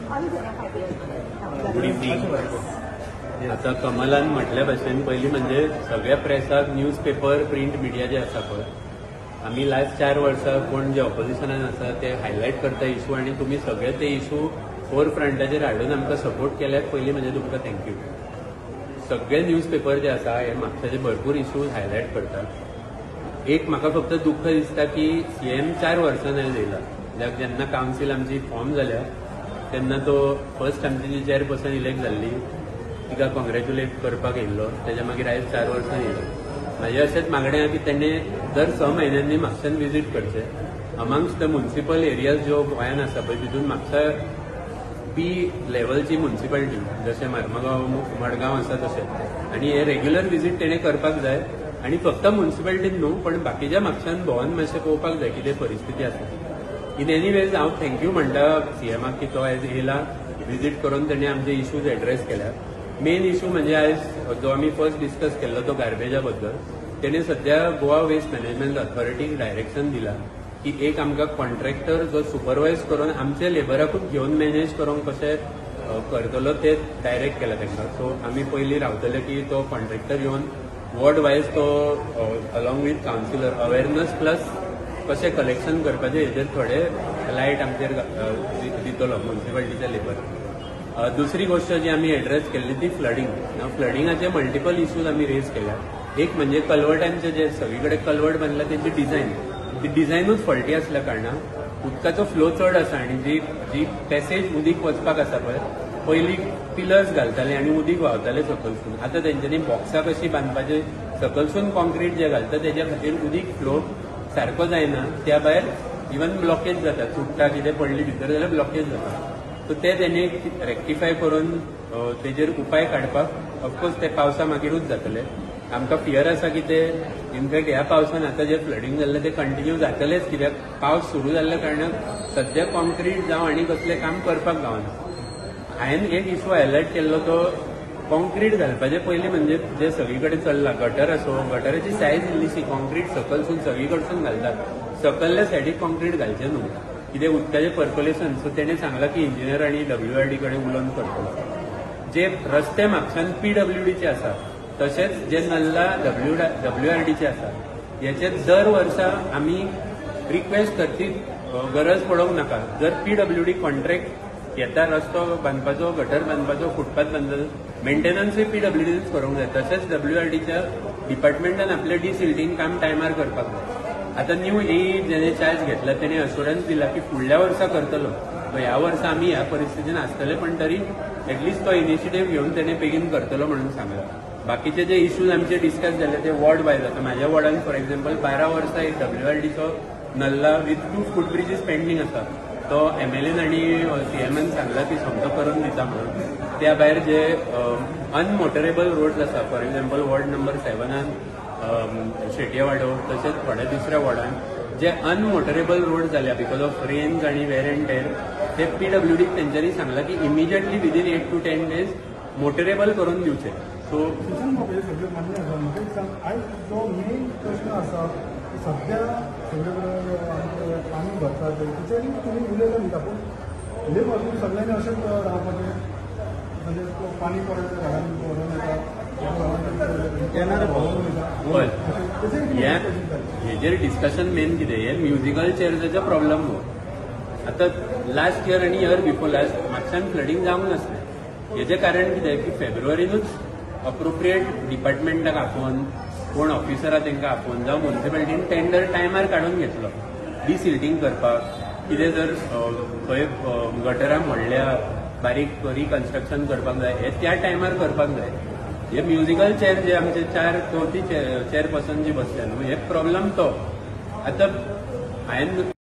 Good evening. आता कमलान म्हटल्या भाशेन पहिली म्हणजे सगळ्या प्रेसाक न्यूज पेपर प्रिंट मिडिया जे आसा पळय, आमी लास्ट 4 वर्सां कोण जे ऑपोजिशनान आसा ते हायलायट करता इशू आनी तुमी सगळे ते इशू फोर फ्रंटाचेर हाडून आमकां सपोर्ट केल्याक पयली म्हणजे तुमकां थँक्यू. सगळे न्यूज पेपर जे आसा हे म्हापशाचे भरपूर इश्यूज हायलायट करतात. एक म्हाका फक्त दुख्ख दिसता की सीएम 4 वर्सां जायत येयला. जेन्ना कावन्सील आमची फॉर्म जाल्या तेन्ना तो फर्स्ट आमची जी चेअरपर्सन इलेक्ट जाल्ली तिका कॉंग्रॅच्युलेट करपाक येयल्लो. तेच्या मागीर आयज 4 वर्सां येयलो. म्हाजें अशेंच मागणें आहा की तेणे दर 6 म्हयन्यांनी म्हापशान विजीट करचें. अमांगस्ट द म्युनिसिपल एरियाज ज्यो गोंयान आसा पळय तितून म्हापसा पी लेवलची म्युनिसिपालिटी जशें मार्मागांव मडगांव आसा तशें, आनी हे रेग्युलर विजीट तेणें करपाक जाय. आनी फक्त म्युनिसिपालिटीन न्हू पण बाकीच्या म्हापशान भोंवन मातशें पळोवपाक जाय कितें परिस्थिती आसा. इन एनी वेज हांव थँक्यू म्हणटा सीएमाक की तो आयज येयला, विजीट करून तेणें आमचे इश्यूज एड्रेस केल्या. मेन इश्यू म्हणजे आयज जो आमी फर्स्ट डिस्कस केल्लो तो गार्बेजा बद्दल. तेणें सध्या गोवा वेस्ट मॅनेजमेंट ऑथॉरिटीक डायरेक्शन दिला की एक आमकां कॉन्ट्रॅक्टर जो सुपरवायज करून आमचे लेबराकूच घेवन मॅनेज करूंक कशें करतलो ते डायरेक्ट केला तांकां. सो आमी पयलीं रावतले की तो कॉन्ट्रॅक्टर येवन वॉर्ड वायज तो along with councillor awareness plus कशें कलेक्शन करपाचें हेजेर थोडे लायट आमचेर दितलो म्युनिसिपालिटीच्या लेबर. दुसरी गोष्ट जी आमी एड्रेस केल्ली ती फ्लडिंग. फ्लडिंगाचे मल्टिपल इश्यूज आमी रेज केल्या. एक म्हणजे कल्वर्टांचे जे सगळे कडेन कल्वर्ट बांदला तेंची डिझायन, ती डिझायनूच फॉल्टी असल्या कारणान उदकाचो फ्लो चड आसा आनी जी पॅसेज उदीक वचपाक आसा पळय पयलीं पिलर्स घालताले आनी उदीक व्हांवताले सकलसून. आतां तेंच्यांनी बॉक्सां कशीं बांदपाचे सकलसून कॉन्क्रीट जे घालता तेज्या खातीर उदीक फ्लो सारको जायना. त्या भायर इवन ब्लॉकेज जाता, चुट्टा कितें पडली भितर जाल्यार ब्लॉकेज जाता. सो ते तेणी रेक्टिफाय करून तेजेर उपाय काडपाक ऑफकोर्स ते पावसा मागीरूच जातले. आमकां फियर आसा की ते इनफॅक्ट ह्या पावसान आतां जे फ्लडिंग जाल्लें ते कंटिन्यू जातलेच, कित्याक पावस सुरू जाल्ल्या कारणान सध्या कॉन्क्रीट जावं आनी कसलें काम करपाक गावना. हांवें एक इशू हायलायट केल्लो तो कॉन्क्रीट घालपाचे पयलीं म्हणजे जे सगळी कडेन चल्ला गटर आसो, गटराची सायज इल्लीशी कॉन्क्रीट सकलसून सगळी कडसून घालतात, सकल्ल्या सायडीक कॉन्क्रीट घालचें न्हू कितें उदकाचें पर्क्युलेशन. सो तेणें सांगलां की इंजिनियर आनी WRD कडेन उलोवन करतलो. जे रस्ते म्हापशान PWDचे आसा तशेंच जे नल्ला WRDचे आसा हेचे दर वर्सा आमी रिक्वेस्ट करची गरज पडोवंक नाका. जर PWD कॉन्ट्रॅक्ट घेता रस्तो बांदपाचो, गटर बांदपाचो, फुटपाथ बांदपाचो, मेंटेनन्सूय PWDच करूंक जाय. तशेंच WRDच्या डिपार्टमेंटान आपलें डिसिल्टींग काम टायमार करपाक जाय. आतां न्यू जेणे चार्ज घेतला तेणे अश्युरन्स दिला की फुडल्या वर्सा करतलो. ह्या वर्सा आमी ह्या परिस्थितीन आसतले पण तरी एटलिस्ट तो इनिशिएटीव घेवन तेणे बेगीन करतलो म्हणून सांगला. बाकीचे जे इश्यूज आमचे डिस्कस जाले ते वॉर्ड वायज. आता म्हाज्या वॉर्डान फॉर एक्झाम्पल 12 वर्सां एक WRDचो नल्ला विथ 2 फुटब्रिजीस पेंडींग आसा. तो MLAन आनी CMन सांगला की समजो करून दिता म्हणून. त्या भायर जे अनमोटरेबल रोड्स आसा फॉर एक्झाम्पल वॉर्ड नंबर 7 शेटयेवाडो तशेंच थोड्या दुसऱ्या वॉर्डान जे अनमोटरेबल रोड जाल्या बिकॉज ऑफ रेन्स आनी वेर एंड टेर ते PWD तेंच्यांनी सांगला की immediately within 8 to 10 days motorable करून दिवचे. सो जो मेन प्रश्न आसा सध्या सगळे कडेन पाणी भरता तेचेर तुमी उलयला न्ही पूण उलयप अजून सगळ्यांनी अशेंच रावपाचें म्हणजे पाणी पडटा घरांत भरून येता हेजेर डिस्कशन मेन कितें हे म्युजिकल चेअर्साचो प्रॉब्लम न्हू. आतां लास्ट इयर आनी इयर बिफोर लास्ट म्हापशान फ्लडिंग जावंक नासलें. हेजें कारण कितें की फेब्रुवारीनूच अप्रोप्रिएट डिपार्टमेंटाक आपोवन कोण ऑफिसरां तांकां आपोवन जावं म्युनिसिपालिटीन टेंडर टायमार काडून घेतलो डिसिल्टींग करपाक. कितें जर खंय गटरां मोडल्या बारीक रिकन्स्ट्रक्शन करपाक जाय हे त्या टायमार करपाक जाय. हे म्युजिकल चेअर जे आमचे 4 चेअरपर्सन जी बसल्या न्हू हे प्रॉब्लम तो. आतां हांवें